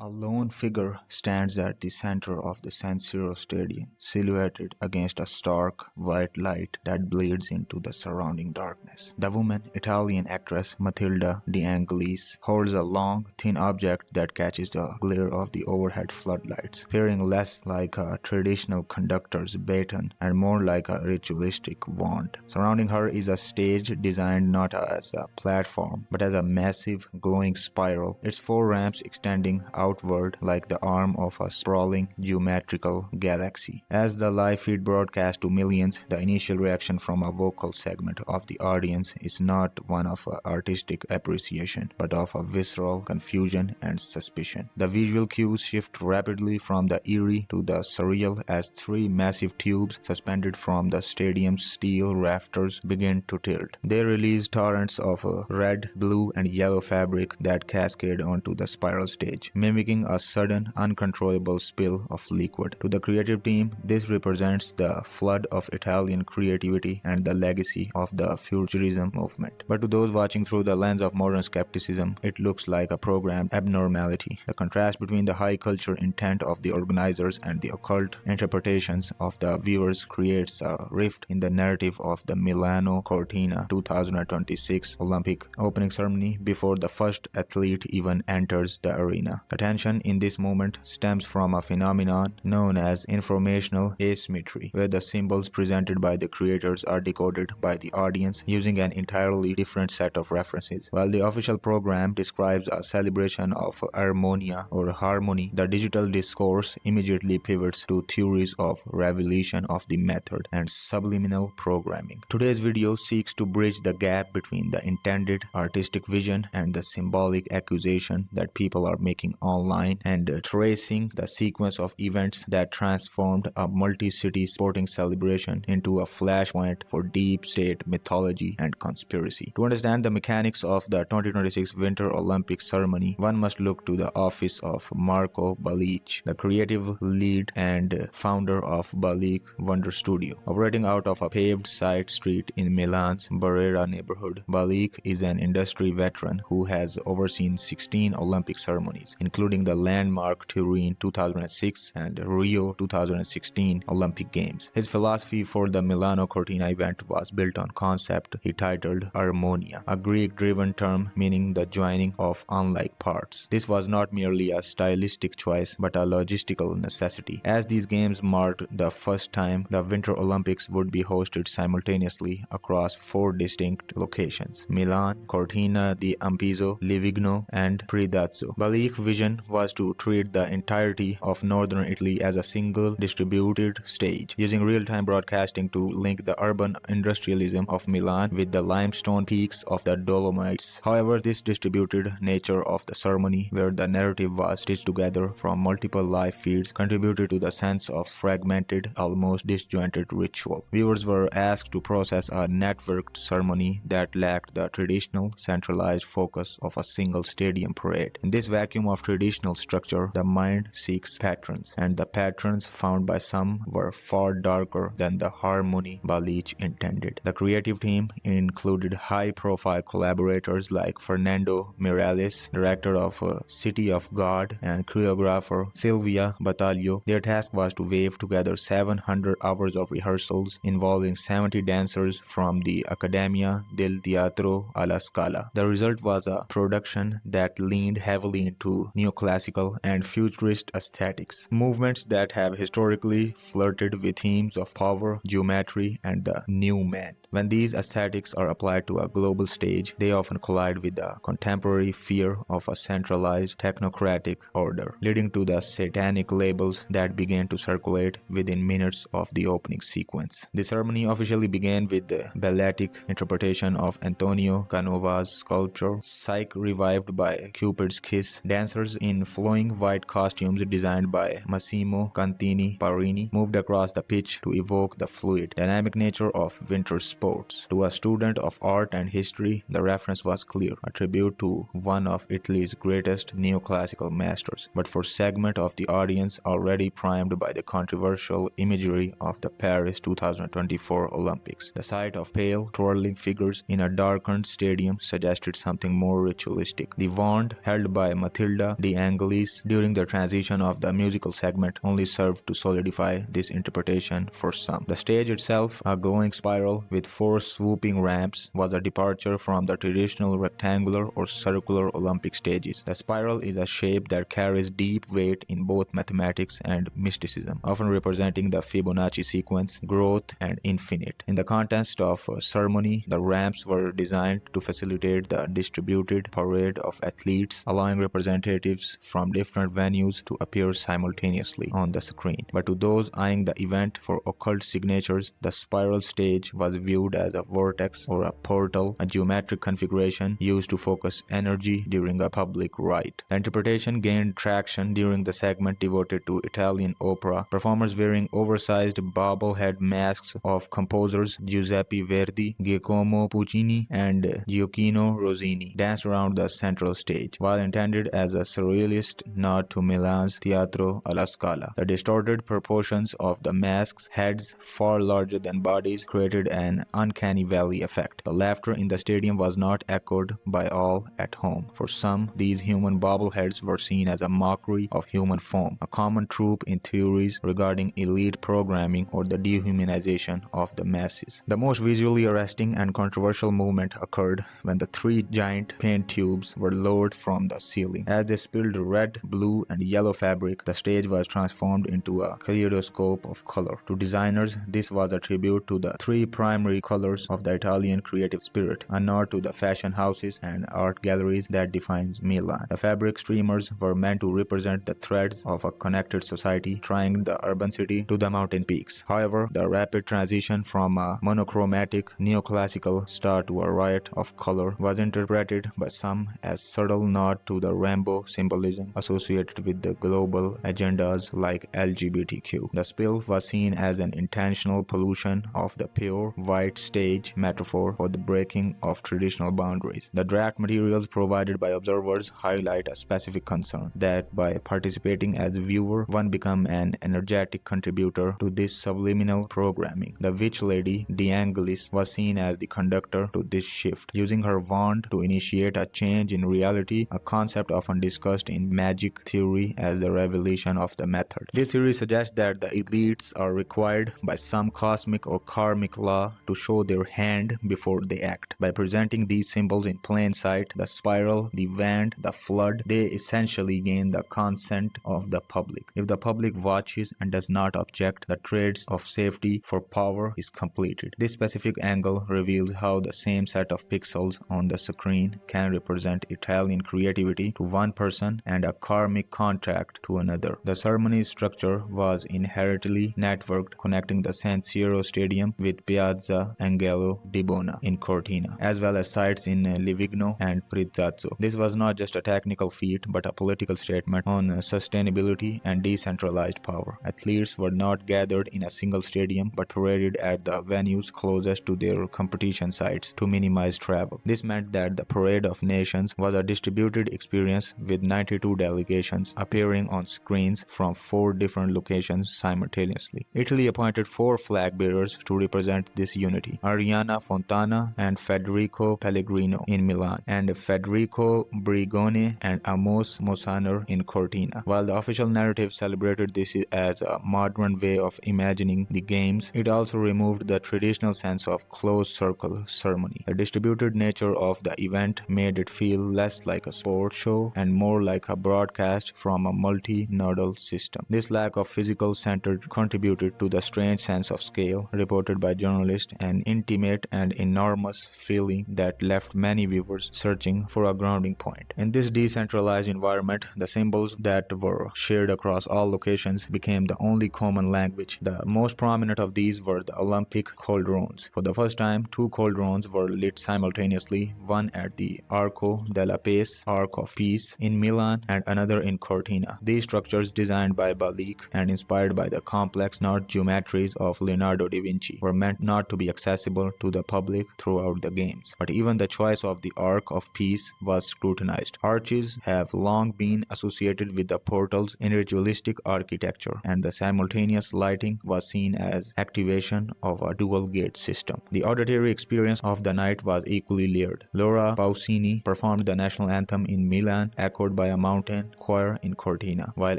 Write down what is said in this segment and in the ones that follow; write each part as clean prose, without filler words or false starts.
A lone figure stands at the center of the San Siro stadium, silhouetted against a stark, white light that bleeds into the surrounding darkness. The woman, Italian actress Matilda De Angelis, holds a long, thin object that catches the glare of the overhead floodlights, appearing less like a traditional conductor's baton and more like a ritualistic wand. Surrounding her is a stage designed not as a platform, but as a massive, glowing spiral, its four ramps extending outward like the arm of a sprawling geometrical galaxy. As the live feed broadcasts to millions, the initial reaction from a vocal segment of the audience is not one of artistic appreciation, but of a visceral confusion and suspicion. The visual cues shift rapidly from the eerie to the surreal as three massive tubes suspended from the stadium's steel rafters begin to tilt. They release torrents of red, blue, and yellow fabric that cascade onto the spiral stage, mimicking a sudden, uncontrollable spill of liquid. To the creative team, this represents the flood of Italian creativity and the legacy of the futurism movement. But to those watching through the lens of modern skepticism, it looks like a programmed abnormality. The contrast between the high culture intent of the organizers and the occult interpretations of the viewers creates a rift in the narrative of the Milano Cortina 2026 Olympic opening ceremony before the first athlete even enters the arena. The tension in this moment stems from a phenomenon known as informational asymmetry, where the symbols presented by the creators are decoded by the audience using an entirely different set of references. While the official program describes a celebration of harmonia or harmony, the digital discourse immediately pivots to theories of revelation of the method and subliminal programming. Today's video seeks to bridge the gap between the intended artistic vision and the symbolic accusation that people are making online, and tracing the sequence of events that transformed a multi-city sporting celebration into a flashpoint for deep state mythology and conspiracy. To understand the mechanics of the 2026 Winter Olympic ceremony, one must look to the office of Marco Balic, the creative lead and founder of Balic Wonder Studio. Operating out of a paved side street in Milan's Verona neighborhood, Balic is an industry veteran who has overseen 16 Olympic ceremonies, including the landmark Turin 2006 and Rio 2016 Olympic Games. His philosophy for the Milano Cortina event was built on concept he titled harmonia, a Greek-driven term meaning the joining of unlike parts. This was not merely a stylistic choice but a logistical necessity, as these games marked the first time the Winter Olympics would be hosted simultaneously across four distinct locations: Milan, Cortina di Ampezzo, Livigno, and Predazzo. Balic's vision was to treat the entirety of northern Italy as a single distributed stage, using real-time broadcasting to link the urban industrialism of Milan with the limestone peaks of the Dolomites. However, this distributed nature of the ceremony, where the narrative was stitched together from multiple live feeds, contributed to the sense of fragmented, almost disjointed ritual. Viewers were asked to process a networked ceremony that lacked the traditional, centralized focus of a single stadium parade. In this vacuum of traditional structure, the mind seeks patterns, and the patterns found by some were far darker than the harmony Balic intended. The creative team included high-profile collaborators like Fernando Mireles, director of City of God, and choreographer Silvia Battaglio. Their task was to weave together 700 hours of rehearsals involving 70 dancers from the Accademia del Teatro alla Scala. The result was a production that leaned heavily into neoclassical and futurist aesthetics, movements that have historically flirted with themes of power, geometry, and the new man. When these aesthetics are applied to a global stage, they often collide with the contemporary fear of a centralized technocratic order, leading to the satanic labels that began to circulate within minutes of the opening sequence. The ceremony officially began with the balletic interpretation of Antonio Canova's sculpture, Psyche, revived by Cupid's Kiss. Dancers in flowing white costumes designed by Massimo Cantini Parini moved across the pitch to evoke the fluid, dynamic nature of winter sports. To a student of art and history, the reference was clear, a tribute to one of Italy's greatest neoclassical masters. But for segment of the audience already primed by the controversial imagery of the Paris 2024 Olympics, the sight of pale, twirling figures in a darkened stadium suggested something more ritualistic. The wand held by Matilda De De Angelis during the transition of the musical segment only served to solidify this interpretation for some. The stage itself, a glowing spiral with 4 swooping ramps, was a departure from the traditional rectangular or circular Olympic stages. The spiral is a shape that carries deep weight in both mathematics and mysticism, often representing the Fibonacci sequence, growth, and infinite. In the context of a ceremony, the ramps were designed to facilitate the distributed parade of athletes, allowing representatives from different venues to appear simultaneously on the screen. But to those eyeing the event for occult signatures, the spiral stage was viewed as a vortex or a portal, a geometric configuration used to focus energy during a public rite. The interpretation gained traction during the segment devoted to Italian opera. Performers wearing oversized bobblehead masks of composers Giuseppe Verdi, Giacomo Puccini, and Gioacchino Rossini danced around the central stage. While intended as a surrealist nod to Milan's Teatro alla Scala, the distorted proportions of the masks' heads, far larger than bodies, created an uncanny valley effect. The laughter in the stadium was not echoed by all at home. For some, these human bobbleheads were seen as a mockery of human form, a common trope in theories regarding elite programming or the dehumanization of the masses. The most visually arresting and controversial movement occurred when the 3 giant paint tubes were lowered from the ceiling. As they spilled red, blue, and yellow fabric, the stage was transformed into a kaleidoscope of color. To designers, this was a tribute to the 3 primary colors of the Italian creative spirit, a nod to the fashion houses and art galleries that defines Milan. The fabric streamers were meant to represent the threads of a connected society, tying the urban city to the mountain peaks. However, the rapid transition from a monochromatic neoclassical style to a riot of color was interpreted by some as subtle nod to the rainbow symbolism associated with the global agendas like LGBTQ. The spill was seen as an intentional pollution of the pure white stage metaphor for the breaking of traditional boundaries. The draft materials provided by observers highlight a specific concern that by participating as a viewer, one become an energetic contributor to this subliminal programming. The witch lady, De Angelis, was seen as the conductor to this shift, using her wand to initiate a change in reality, a concept often discussed in magic theory as the revelation of the method. This theory suggests that the elites are required by some cosmic or karmic law to show their hand before they act. By presenting these symbols in plain sight, the spiral, the wand, the flood, they essentially gain the consent of the public. If the public watches and does not object, the trades of safety for power is completed. This specific angle reveals how the same set of pixels on the screen can represent Italian creativity to one person and a karmic contract to another. The ceremony structure was inherently networked, connecting the San Siro stadium with Piazza Angelo di Bona in Cortina, as well as sites in Livigno and Prizzazzo. This was not just a technical feat, but a political statement on sustainability and decentralized power. Athletes were not gathered in a single stadium, but paraded at the venues closest to their competition sites to minimize travel. This meant that the Parade of Nations was a distributed experience with 92 delegations appearing on screens from 4 different locations simultaneously. Italy appointed 4 flag bearers to represent this unity: Arianna Fontana and Federico Pellegrino in Milan, and Federico Brigone and Amos Mossaner in Cortina. While the official narrative celebrated this as a modern way of imagining the games, it also removed the traditional sense of closed circle ceremony. The distributed nature of the event made it feel less like a sport show and more like a broadcast from a multi-nodal system. This lack of physical center contributed to the strange sense of scale reported by journalists, an intimate and enormous feeling that left many viewers searching for a grounding point. In this decentralized environment, the symbols that were shared across all locations became the only common language. The most prominent of these were the Olympic cauldrons. For the first time, 2 cauldrons were lit simultaneously, one at the Arco della Pace, Arc of Peace, in Milan and another in Cortina. These structures, designed by Balik and inspired by the complex knot geometries of Leonardo da Vinci, were meant not to be accessible to the public throughout the games. But even the choice of the Arc of Peace was scrutinized. Arches have long been associated with the portals in ritualistic architecture, and the simultaneous lighting was seen as activation of a dual gate system. The auditory experience of the night was equally layered. Laura Pausini performed the national anthem in Milan, echoed delivered by a mountain choir in Cortina, while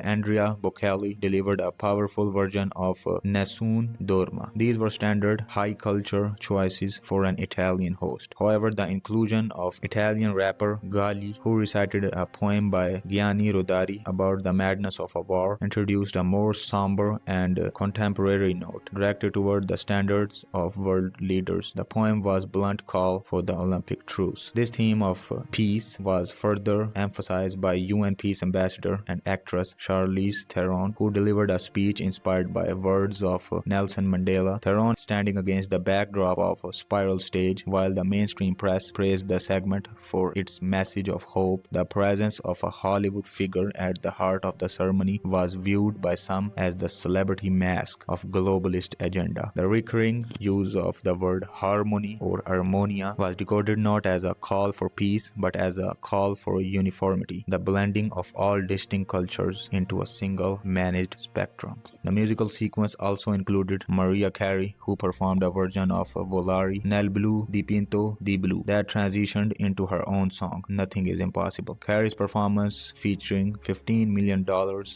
Andrea Bocelli delivered a powerful version of Nessun Dorma. These were standard high culture choices for an Italian host. However, the inclusion of Italian rapper Gali, who recited a poem by Gianni Rodari about the madness of a war, introduced a more somber and contemporary note, directed toward the standards of world leaders. The poem was a blunt call for the Olympic truce. This theme of peace was further emphasized by UN Peace Ambassador and actress Charlize Theron, who delivered a speech inspired by words of Nelson Mandela. Theron standing against the backdrop of a spiral stage, while the mainstream press praised the segment for its message of hope. The presence of a Hollywood figure at the heart of the ceremony was viewed by some as the celebrity mask of globalist agenda. The recurring use of the word harmony or harmonia was decoded not as a call for peace but as a call for uniformity, the blending of all distinct cultures into a single managed spectrum. The musical sequence also included Mariah Carey, who performed a version of Volare nel blu dipinto di blu that transitioned into her own song, Nothing is Impossible. Carey's performance, featuring $15 million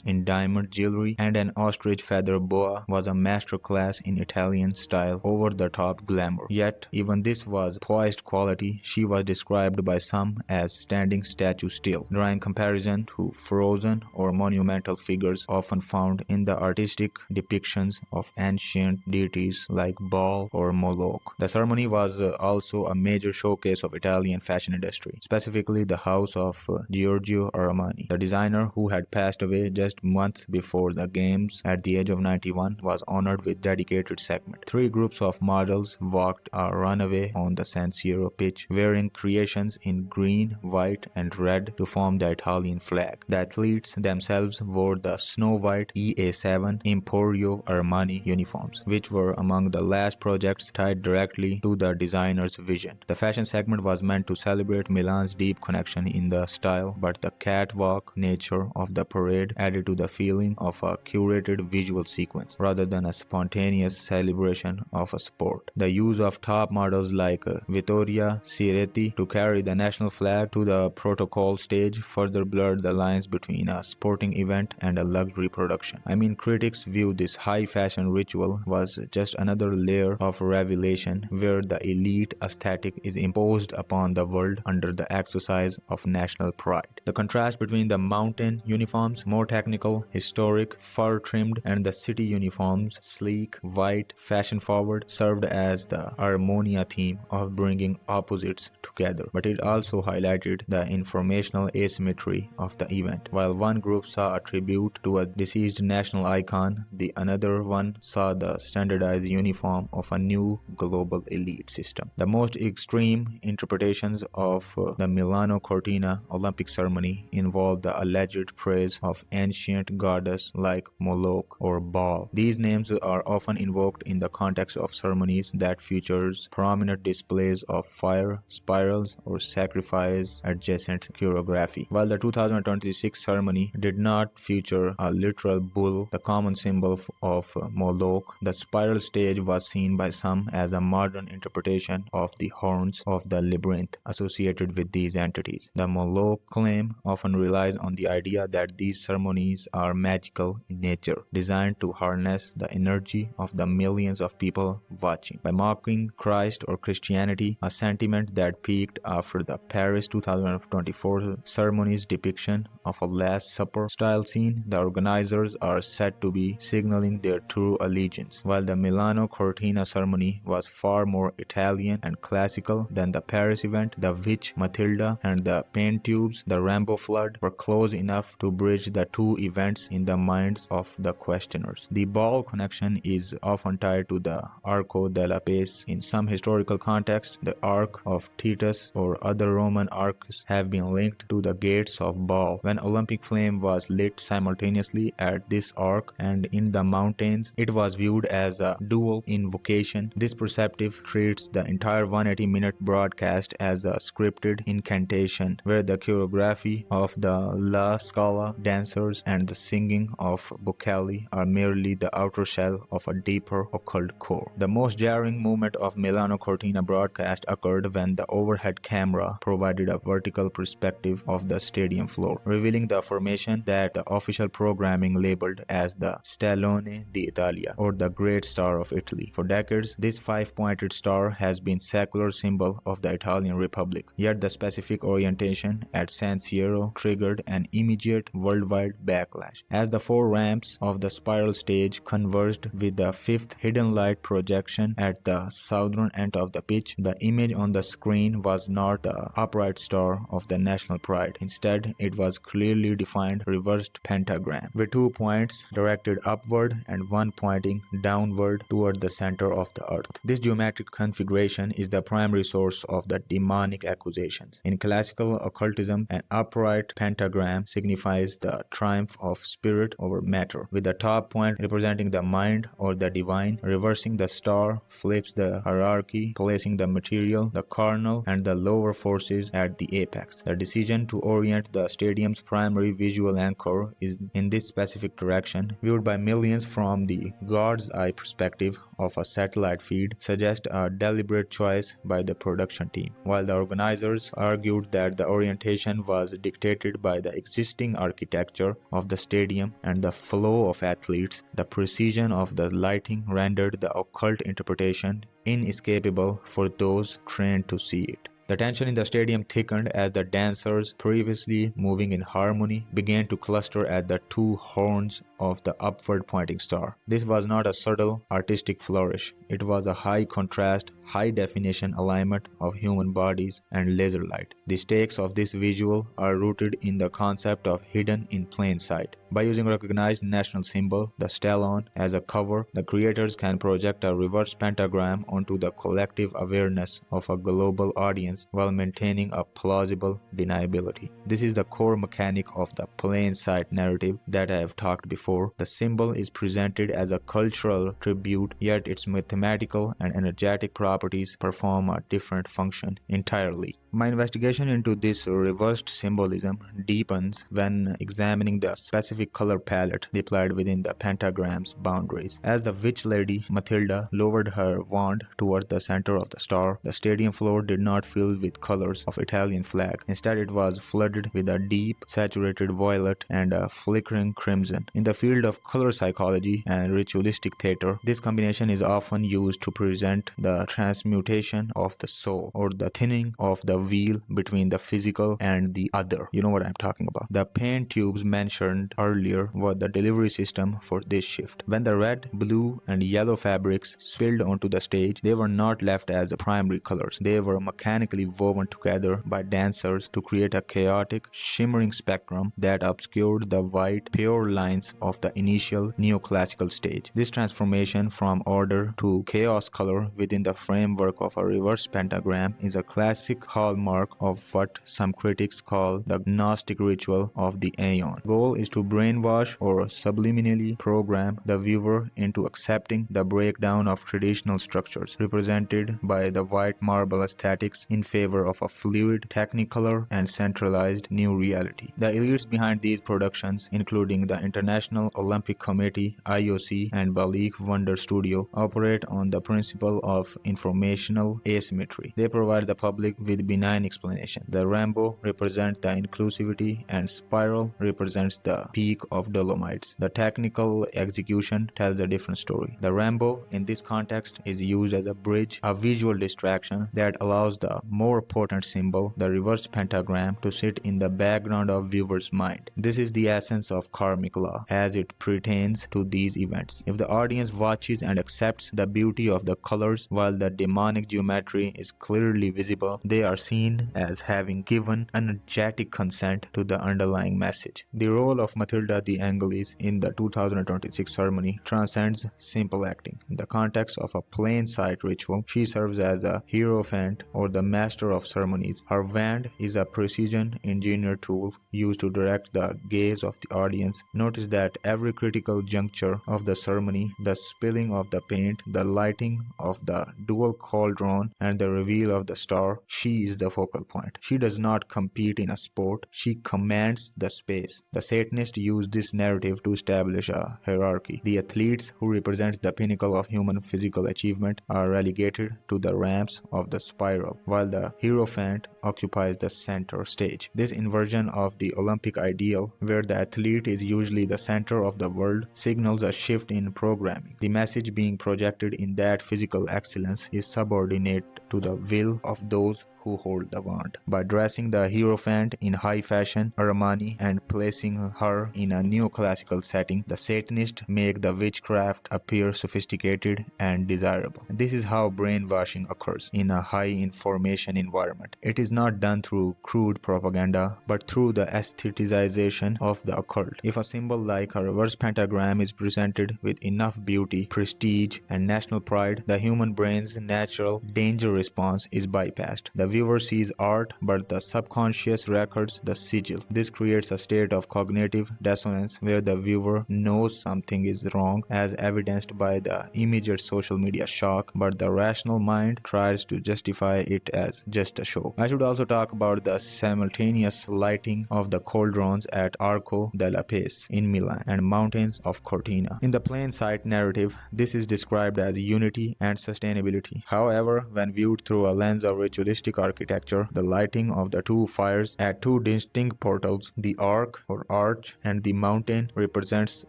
in diamond jewelry and an ostrich feather boa, was a masterclass in Italian style over-the-top glamour. Yet, even this was poised quality. She was described by some as standing statue still, drawing comparison to frozen or monumental figures often found in the artistic depictions of ancient deities like Baal or Moloch. The ceremony was also a major showcase of Italian fashion industry, specifically the house of Giorgio Armani. The designer, who had passed away just months before the games at the age of 91, was honored with dedicated segment. 3 groups of models walked a runway on the San Siro pitch, wearing creations in green, white, and red to form the Italian flag. The athletes themselves wore the snow-white EA7 Emporio Armani uniforms, which were among the last projects tied directly to the designer's vision. The fashion segment was meant to celebrate Milan's deep connection in the style, but the catwalk nature of the parade added to the feeling of a curated visual sequence rather than a spontaneous celebration of a sport. The use of top models like Vittoria Siretti to carry the national flag to the protocol stage further blurred the lines between a sporting event and a luxury production. Critics view this high fashion ritual was just another layer of revelation where the elite aesthetic is imposed upon the world under the exercise of national pride. The contrast between the mountain uniforms, more technical, historic, fur-trimmed, and the city uniforms, sleek, white, fashion-forward, served as the Harmonia theme of bringing opposites together. But it also highlighted the informational asymmetry of the event. While one group saw a tribute to a deceased national icon, the another one saw the standardized uniform of a new global elite system. The most extreme interpretations of the Milano Cortina Olympic ceremony involved the alleged praise of ancient goddess like Moloch or Baal. These names are often invoked in the context of ceremonies that features prominent displays of fire, spirals, or sacrifice adjacent choreography. While the 2026 ceremony did not feature a literal bull, the common symbol of Moloch, the spiral stage was seen by some as a modern interpretation of the horns of the labyrinth associated with these entities. The Moloch claim often relies on the idea that these ceremonies are magical in nature, designed to harness the energy of the millions of people watching. By mocking Christ or Christianity, a sentiment that peaked after the Paris 2024 ceremony's depiction of a Last Supper style scene, the organizers are said to be signaling their true allegiance. While the Milano Cortina ceremony was far more Italian and classical than the Paris event, the Witch Matilda and the paint tubes, the Rainbow Flood, were close enough to bridge the two events in the minds of the questioners. The Baal connection is often tied to the Arco della Pace. In some historical contexts, the Arc of Titus or other Roman arcs have been linked to the gates of Baal. When Olympic flame was lit simultaneously at this arc and in the mountains, it was viewed as a dual invocation. This perspective treats the entire 180-minute broadcast as a scripted incantation, where the choreography of the La Scala dancers and the singing of Bocelli are merely the outer shell of a deeper occult core. The most jarring moment of Milano Cortina broadcast occurred when the overhead camera provided a vertical perspective of the stadium floor, revealing the formation that the official programming labeled as the Stallone d'Italia, or the Great Star of Italy. For decades, this five-pointed star has been secular symbol of the Italian Republic, yet the specific orientation at San Siro triggered an immediate worldwide backlash. As the four ramps of the spiral stage converged with the fifth hidden light projection at the southern end of the pitch, the image on the screen was not the upright star of the national pride. Instead, it was clearly defined reversed pentagram, with 2 points directed upward and one pointing downward toward the center of the earth. This geometric configuration is the primary source of the demonic accusations. In classical occultism, an upright pentagram signifies the triumph of spirit over matter, with the top point representing the mind or the divine. Reversing the star flips the hierarchy, placing the material, the carnal, and the lower forces at the apex. The decision to orient the stadium's primary visual anchor is in this specific direction, viewed by millions from the God's eye perspective of a satellite feed, suggests a deliberate choice by the production team. While the organizers argued that the orientation was dictated by the existing architecture of the stadium and the flow of athletes, the precision of the lighting rendered the occult interpretation inescapable for those trained to see it. The tension in the stadium thickened as the dancers, previously moving in harmony, began to cluster at the two horns of the upward pointing star. This was not a subtle artistic flourish. It was a high-contrast, high-definition alignment of human bodies and laser light. The stakes of this visual are rooted in the concept of hidden in plain sight. By using recognized national symbol, the Stallone, as a cover, the creators can project a reverse pentagram onto the collective awareness of a global audience while maintaining a plausible deniability. This is the core mechanic of the plain sight narrative that I have talked before. The symbol is presented as a cultural tribute, yet its mathematical and energetic properties perform a different function entirely. My investigation into this reversed symbolism deepens when examining the specific color palette deployed within the pentagram's boundaries. As the witch lady Matilda lowered her wand toward the center of the star, the stadium floor did not fill with colors of Italian flag. Instead, it was flooded with a deep, saturated violet and a flickering crimson. In the field of color psychology and ritualistic theater, this combination is often used to present the transmutation of the soul, or the thinning of the veil between the physical and the other. You know what I'm talking about. The paint tubes mentioned earlier were the delivery system for this shift. When the red, blue, and yellow fabrics spilled onto the stage, they were not left as primary colors. They were mechanically woven together by dancers to create a chaotic, shimmering spectrum that obscured the white, pure lines of the initial neoclassical stage. This transformation from order to chaos color within the framework of a reverse pentagram is a classic hallmark of what some critics call the Gnostic ritual of the Aeon. Goal is to brainwash or subliminally program the viewer into accepting the breakdown of traditional structures represented by the white marble aesthetics in favor of a fluid, technicolor, and centralized new reality. The elites behind these productions, including the International Olympic Committee, IOC, and Balik Wonder Studio, operate on the principle of informational asymmetry. They provide the public with benign explanation. The rainbow represents the inclusivity and spiral represents the peak of Dolomites. The technical execution tells a different story. The rainbow in this context is used as a bridge, a visual distraction that allows the more potent symbol, the reversed pentagram, to sit in the background of viewer's mind. This is the essence of karmic law as it pertains to these events. If the audience watches and accepts the beauty of the colors while the demonic geometry is clearly visible, they are seen as having given energetic consent to the underlying message. The role of Matilda the Angelis in the 2026 ceremony transcends simple acting. In the context of a plain sight ritual, she serves as a hierophant or the master of ceremonies. Her wand is a precision-engineered tool used to direct the gaze of the audience. Notice that every critical juncture of the ceremony, the spilling of the paint, the lighting of the dual cauldron and the reveal of the star, she is the focal point. She does not compete in a sport, she commands the space. The Satanists use this narrative to establish a hierarchy. The athletes, who represent the pinnacle of human physical achievement, are relegated to the ramps of the spiral, while the Hierophant occupies the center stage. This inversion of the Olympic ideal, where the athlete is usually the center of the world, signals a shift in programming. The message being projected in that physical excellence is subordinate to the will of those who hold the wand. By dressing the Hierophant in high fashion, Armani, and placing her in a neoclassical setting, the Satanists make the witchcraft appear sophisticated and desirable. This is how brainwashing occurs in a high information environment. It is not done through crude propaganda, but through the aestheticization of the occult. If a symbol like a reverse pentagram is presented with enough beauty, prestige, and national pride, the human brain's natural danger response is bypassed. The viewer sees art, but the subconscious records the sigil. This creates a state of cognitive dissonance where the viewer knows something is wrong, as evidenced by the immediate social media shock, but the rational mind tries to justify it as just a show. I should also talk about the simultaneous lighting of the cauldrons at Arco della Pace in Milan and mountains of Cortina. In the plain sight narrative, this is described as unity and sustainability. However, when viewed through a lens of ritualistic architecture, the lighting of the two fires at two distinct portals, the arc or arch and the mountain, represents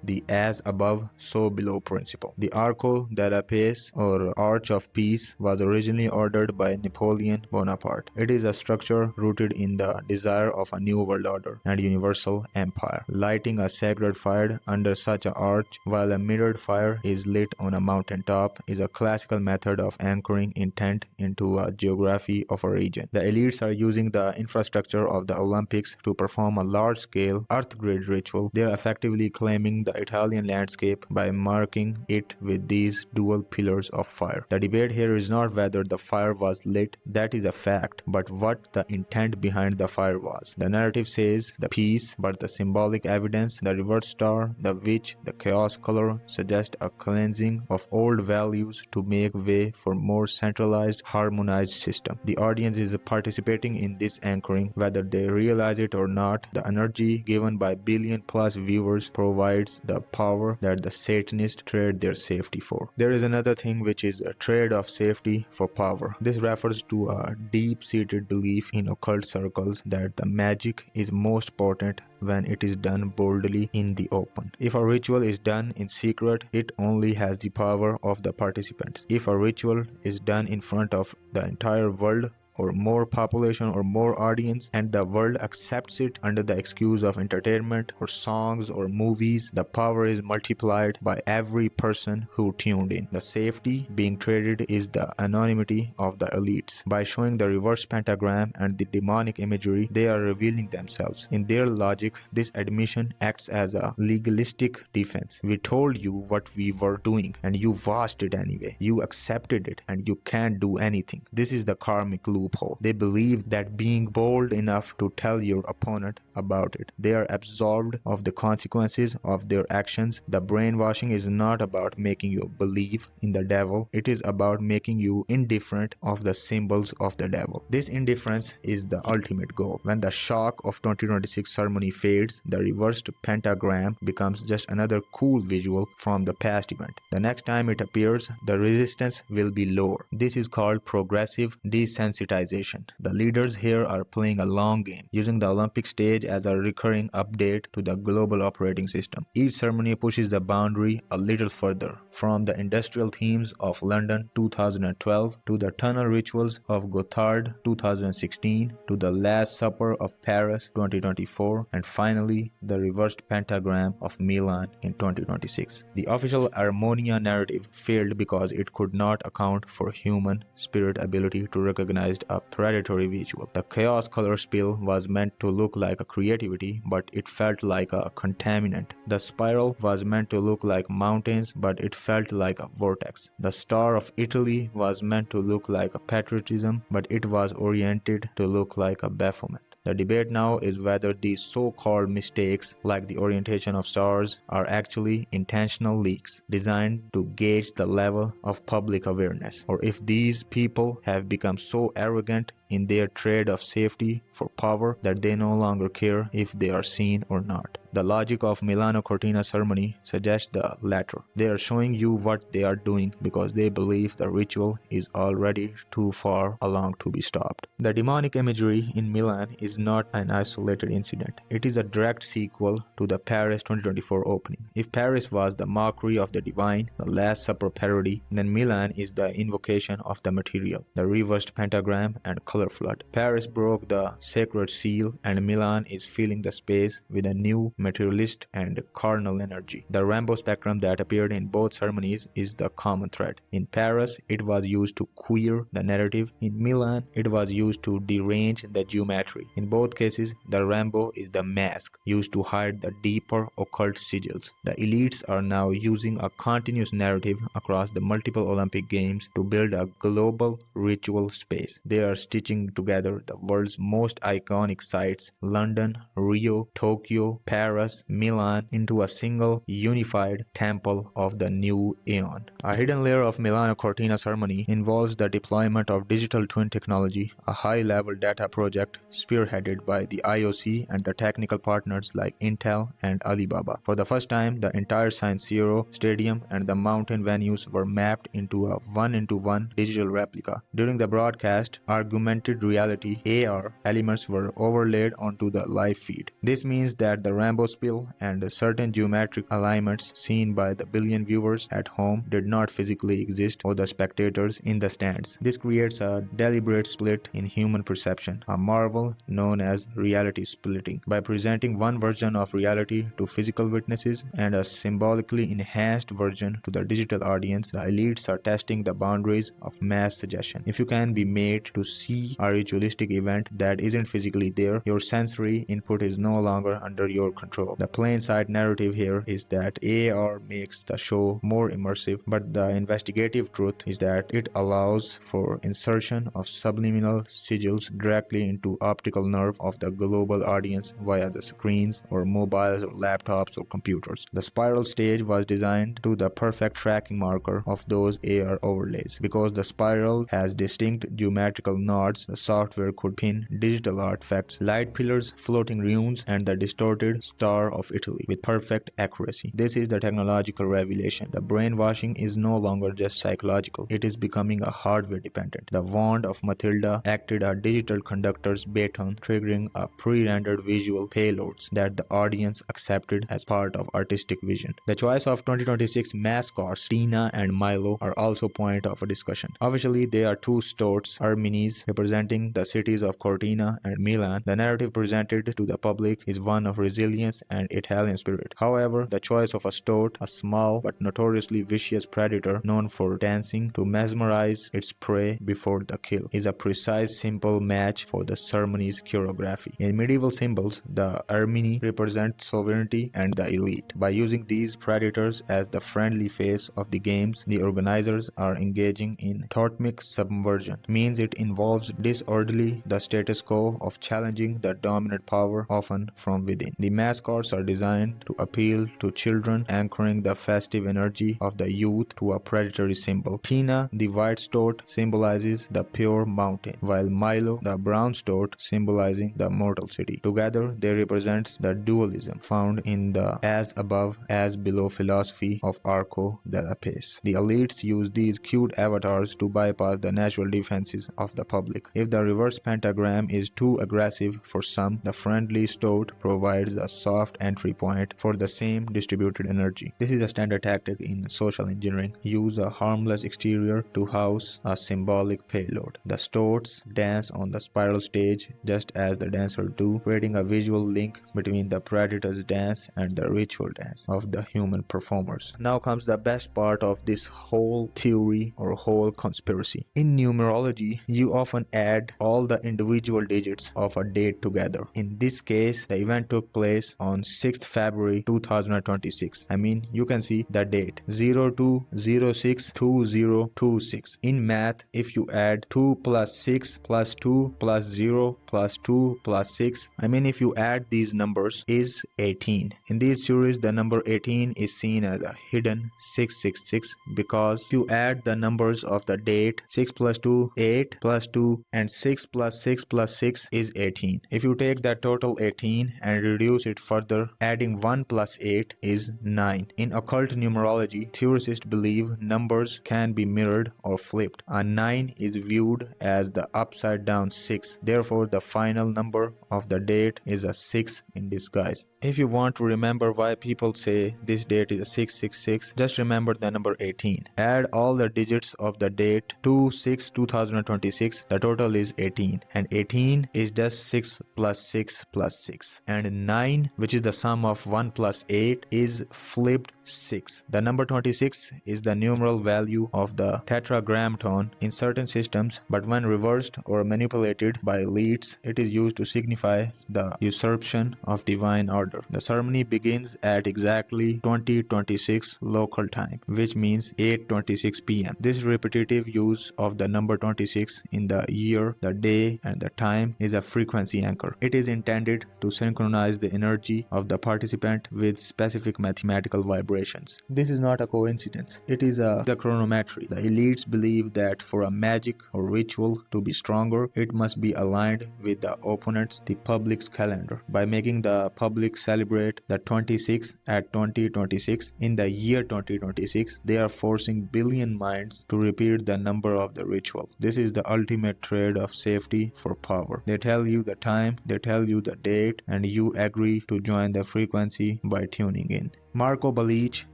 the as above so below principle. The Arco della Pace or Arch of Peace was originally ordered by Napoleon Bonaparte. It is a structure rooted in the desire of a new world order and universal empire. Lighting a sacred fire under such an arch while a mirrored fire is lit on a mountain top is a classical method of anchoring intent into a geography of a region. The elites are using the infrastructure of the Olympics to perform a large-scale earth grid ritual. They are effectively claiming the Italian landscape by marking it with these dual pillars of fire. The debate here is not whether the fire was lit, that is a fact, but what the intent behind the fire was. The narrative says the peace, but the symbolic evidence, the reverse star, the witch, the chaos color, suggest a cleansing of old values to make way for more centralized, harmonized system. The audience is participating in this anchoring, whether they realize it or not. The energy given by billion-plus viewers provides the power that the Satanists trade their safety for. There is another thing, which is a trade of safety for power. This refers to a deep-seated belief in occult circles that the magic is most potent when it is done boldly in the open. If a ritual is done in secret, it only has the power of the participants. If a ritual is done in front of the entire world, or more population or more audience, and the world accepts it under the excuse of entertainment or songs or movies, the power is multiplied by every person who tuned in. The safety being traded is the anonymity of the elites. By showing the reverse pentagram and the demonic imagery, they are revealing themselves. In their logic, this admission acts as a legalistic defense. We told you what we were doing and you watched it anyway. You accepted it and you can't do anything. This is the karmic loophole. They believe that being bold enough to tell your opponent about it, they are absolved of the consequences of their actions. The brainwashing is not about making you believe in the devil, it is about making you indifferent of the symbols of the devil. This indifference is the ultimate goal. When the shock of 2026 ceremony fades, the reversed pentagram becomes just another cool visual from the past event. The next time it appears, the resistance will be lower. This is called progressive desensitization. The leaders here are playing a long game, using the Olympic stage as a recurring update to the global operating system. Each ceremony pushes the boundary a little further, from the industrial themes of London 2012 to the tunnel rituals of Gotthard 2016 to the Last Supper of Paris 2024 and finally the reversed pentagram of Milan in 2026. The official Armonia narrative failed because it could not account for human spirit ability to recognize a predatory visual. The chaos color spill was meant to look like a creativity, but it felt like a contaminant. The spiral was meant to look like mountains, but it felt like a vortex. The Star of Italy was meant to look like a patriotism, but it was oriented to look like a bafflement. The debate now is whether these so-called mistakes, like the orientation of stars, are actually intentional leaks designed to gauge the level of public awareness, or if these people have become so arrogant in their trade of safety for power that they no longer care if they are seen or not. The logic of Milano Cortina ceremony suggests the latter. They are showing you what they are doing because they believe the ritual is already too far along to be stopped. The demonic imagery in Milan is not an isolated incident. It is a direct sequel to the Paris 2024 opening. If Paris was the mockery of the divine, the Last Supper parody, then Milan is the invocation of the material, the reversed pentagram and color flood. Paris broke the sacred seal and Milan is filling the space with a new materialist and carnal energy. The rainbow spectrum that appeared in both ceremonies is the common thread. In Paris, it was used to queer the narrative. In Milan, it was used to derange the geometry. In both cases, the rainbow is the mask used to hide the deeper occult sigils. The elites are now using a continuous narrative across the multiple Olympic Games to build a global ritual space. They are stitching together the world's most iconic sites, London, Rio, Tokyo, Paris, Milan, into a single unified temple of the new aeon. A hidden layer of Milano Cortina ceremony involves the deployment of digital twin technology, a high-level data project spearheaded by the IOC and the technical partners like Intel and Alibaba. For the first time, the entire San Siro stadium and the mountain venues were mapped into a one-into-one digital replica. During the broadcast, augmented reality (AR) elements were overlaid onto the live feed. This means that the rainbow spill and certain geometric alignments seen by the billion viewers at home did not physically exist for the spectators in the stands. This creates a deliberate split in human perception, a marvel known as reality splitting. By presenting one version of reality to physical witnesses and a symbolically enhanced version to the digital audience, the elites are testing the boundaries of mass suggestion. If you can be made to see a ritualistic event that isn't physically there, your sensory input is no longer under your control. The plain sight narrative here is that AR makes the show more immersive, but the investigative truth is that it allows for insertion of subliminal sigils directly into optical nerve of the global audience via the screens or mobiles or laptops or computers. The spiral stage was designed to the perfect tracking marker of those AR overlays. Because the spiral has distinct geometrical nods, the software could pin digital artifacts, light pillars, floating runes, and the distorted Star of Italy with perfect accuracy. This is the technological revelation. The brainwashing is no longer just psychological, it is becoming a hardware dependent. The wand of Matilda acted a digital conductor's baton, triggering a pre-rendered visual payloads that the audience accepted as part of artistic vision. The choice of 2026 mascots, Tina and Milo, are also point of a discussion. Officially, they are two stoats, Arminis, representing the cities of Cortina and Milan. The narrative presented to the public is one of resilience and Italian spirit. However, the choice of a stoat, a small but notoriously vicious predator known for dancing to mesmerize its prey before the kill, is a precise, simple match for the ceremony's choreography. In medieval symbols, the Armini represent sovereignty and the elite. By using these predators as the friendly face of the games, the organizers are engaging in totemic subversion, means it involves disorderly the status quo of challenging the dominant power, often from within. The mascots are designed to appeal to children, anchoring the festive energy of the youth to a predatory symbol. Tina, the white stoat, symbolizes the pure mountain, while Milo, the brown stoat, symbolizing the mortal city. Together, they represent the dualism found in the as above, as below philosophy of Arco de la Pace. The elites use these cute avatars to bypass the natural defenses of the public. If the reverse pentagram is too aggressive for some, the friendly stoat provides a soft entry point for the same distributed energy. This is a standard tactic in social engineering. Use a harmless exterior to house a symbolic payload. The stoats dance on the spiral stage just as the dancers do, creating a visual link between the predator's dance and the ritual dance of the human performers. Now comes the best part of this whole theory or whole conspiracy. In numerology, you often add all the individual digits of a date together. In this case, the event took place on 6th February 2026. You can see the date 02062026. In math, if you add 2 plus 6 plus 2 plus 0 plus 2 plus 6, if you add these numbers is 18. In these series, the number 18 is seen as a hidden 666 because you add the numbers of the date 6 plus 2, 8 plus 2, and 6 plus 6 plus 6 is 18. If you take that total 18 and reduce it further, adding 1 plus 8 is 9. In occult numerology, theorists believe numbers can be mirrored or flipped. A 9 is viewed as the upside down 6. Therefore, the final number of the date is a 6 in disguise. If you want to remember why people say this date is a 666, just remember the number 18. Add all the digits of the date 2/6/2026. The total is 18. And 18 is just 6 plus 6 plus 6. And 9, which is the sum of 1 plus 8, is flipped 6. The number 26 is the numeral value of the tetragrammaton in certain systems, but when reversed or manipulated by elites, it is used to signify the usurpation of divine order. The ceremony begins at exactly 2026 local time, which means 8:26 p.m. This repetitive use of the number 26 in the year, the day, and the time is a frequency anchor. It is intended to synchronize the energy of the participant with specific mathematical vibrations. This is not a coincidence. It is the chronometry. The elites believe that for a magic or ritual to be stronger, it must be aligned with the opponent's, the public's calendar. By making the public celebrate the 26 at 2026 in the year 2026, they are forcing billion minds to repeat the number of the ritual. This is the ultimate trade of safety for power. They tell you the time, they tell you the date, and you agree to join the frequency by tuning in. Marco Balich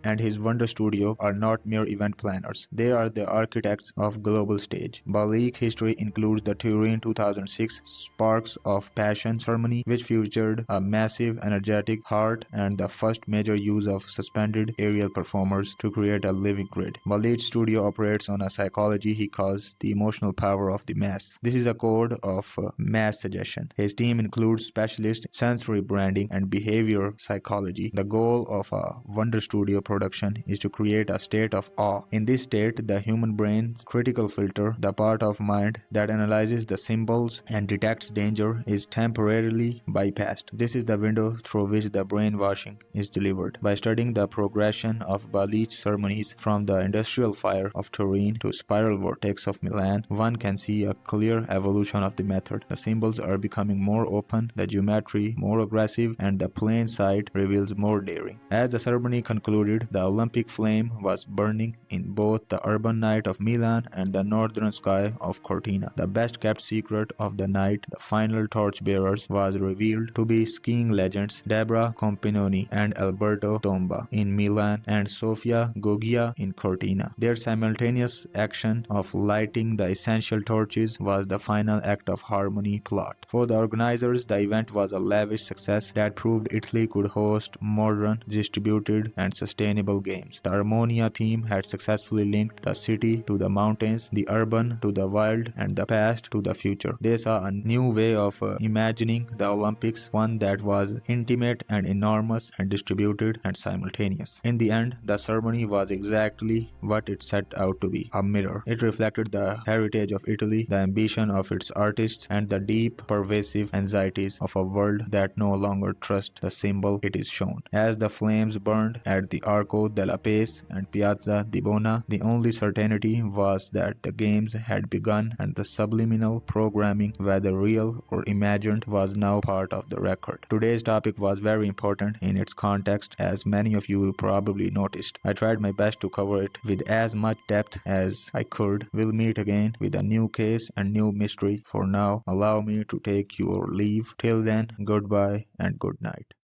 and his Wonder Studio are not mere event planners. They are the architects of global stage. Balich history includes the Turin 2006 Sparks of Passion ceremony, which featured a massive energetic heart and the first major use of suspended aerial performers to create a living grid. Balich's studio operates on a psychology he calls the emotional power of the mass. This is a code of mass suggestion. His team includes specialists, sensory branding, and behavior psychology. The goal of a Wonder Studio production is to create a state of awe. In this state, the human brain's critical filter, the part of mind that analyzes the symbols and detects danger, is temporarily bypassed. This is the window through which the brainwashing is delivered. By studying the progression of Balich ceremonies from the industrial fire of Turin to spiral vortex of Milan, one can see a clear evolution of the method. The symbols are becoming more open, the geometry more aggressive, and the plain sight reveals more daring. As the ceremony concluded, the Olympic flame was burning in both the urban night of Milan and the northern sky of Cortina. The best kept secret of the night, the final torchbearers, was revealed to be skiing legends Deborah Compinoni and Alberto Tomba in Milan and Sofia Goggia in Cortina. Their simultaneous action of lighting the essential torches was the final act of harmony plot. For the organizers, the event was a lavish success that proved Italy could host modern, distributed, and sustainable games. The Armonia theme had successfully linked the city to the mountains, the urban to the wild, and the past to the future. They saw a new way of imagining the Olympics, one that was intimate and enormous and distributed and simultaneous. In the end, the ceremony was exactly what it set out to be, a mirror. It reflected the heritage of Italy, the ambition of its artists, and the deep, pervasive anxieties of a world that no longer trusts the symbol it is shown. As the flames burned at the Arco della Pace and Piazza di Bona, the only certainty was that the games had begun, and the subliminal programming, whether real or imagined, was now part of the record. Today's topic was very important in its context, as many of you probably noticed. I tried my best to cover it with as much depth as I could. We'll meet again with a new case and new mystery. For now, allow me to take your leave. Till then, goodbye and good night.